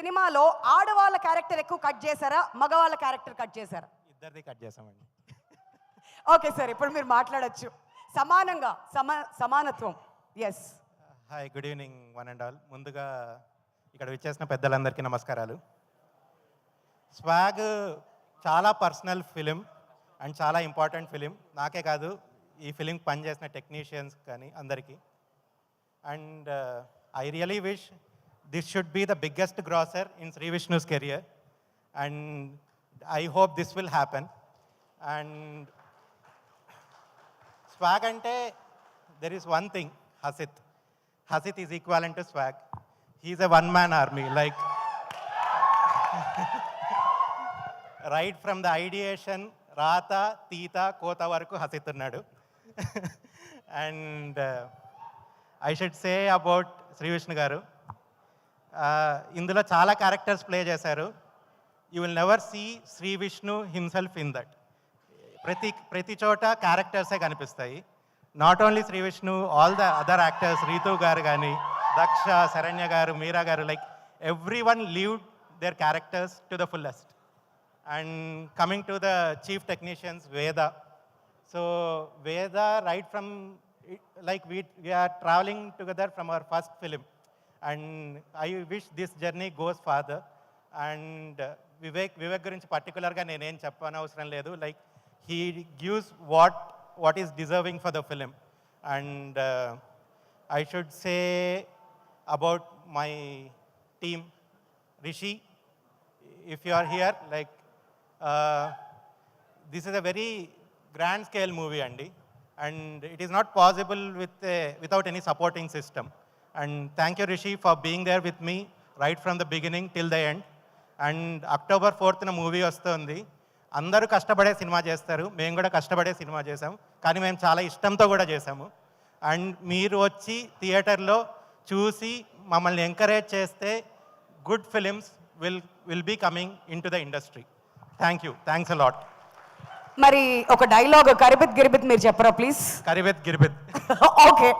సినిమాలో ఆడవాళ్ళ క్యారెక్టర్ ఎక్కువ కట్ చేశారా, మగవాళ్ళ క్యారెక్టర్ కట్ చేశారా? ఇద్దరిది కట్ చేసామండి. ఓకే సార్, ఇప్పుడు మీరు మాట్లాడొచ్చు. సమానంగా సమానత్వం. Yes. Hi, good evening one and all. ముందుగా ఇక్కడ విచ్చేసిన పెద్దలందరికీ నమస్కారాలు. స్వాగ్ చాలా పర్సనల్ ఫిలిం అండ్ చాలా ఇంపార్టెంట్ ఫిలిం. నాకే కాదు, ఈ ఫిలిం పనిచేసిన టెక్నీషియన్స్ కానీ అందరికీ. And I really wish this should be the biggest grosser in Shri Vishnu's career and I hope this will happen. And Swag అంటే there is one thing, Hasit. Hasit is equivalent to Swag. He's a one-man army. Like, right from the ideation, Rata, Tita, Kota varaku Hasit unnadu. And I should say about Sri Vishnu garu, indulo chala characters play chesaru. You will never see Sri Vishnu himself in that. Prati chota characters e kanipistayi. Not only Sri Vishnu, all the other actors, Ritu garu gani, Daksha, Saranya garu, Meera garu, like everyone lived their characters to the fullest. And coming to the chief technicians, Veda. So Veda, right from, like we are traveling together from our first film. And I wish this journey goes further. And Vivek gurinchi particular ga nenem cheppanaavasaram ledu. Like he gives what is deserving for the film. And I should say about my team, Rishi, if you are here, like this is a very grand scale movie and it is not possible without any supporting system. And thank you, Rishi, for being there with me right from the beginning till the end. And October 4th na movie vastundi. అందరూ కష్టపడే cinema చేస్తారు, మేము కూడా కష్టపడే cinema చేసాము, కానీ మేము చాలా ఇష్టంతో కూడా చేసాము. అండ్ మీరు వచ్చి థియేటర్లో చూసి మమ్మల్ని ఎంకరేజ్ చేస్తే good films will be coming in to the industry. Thanks a lot. మరి ఒక డైలాగ్ కరిబిత్ గిరిబిత్ మీరు చెప్పరా ప్లీజ్? కరిబెత్ గిరిబెత్. ఓకే.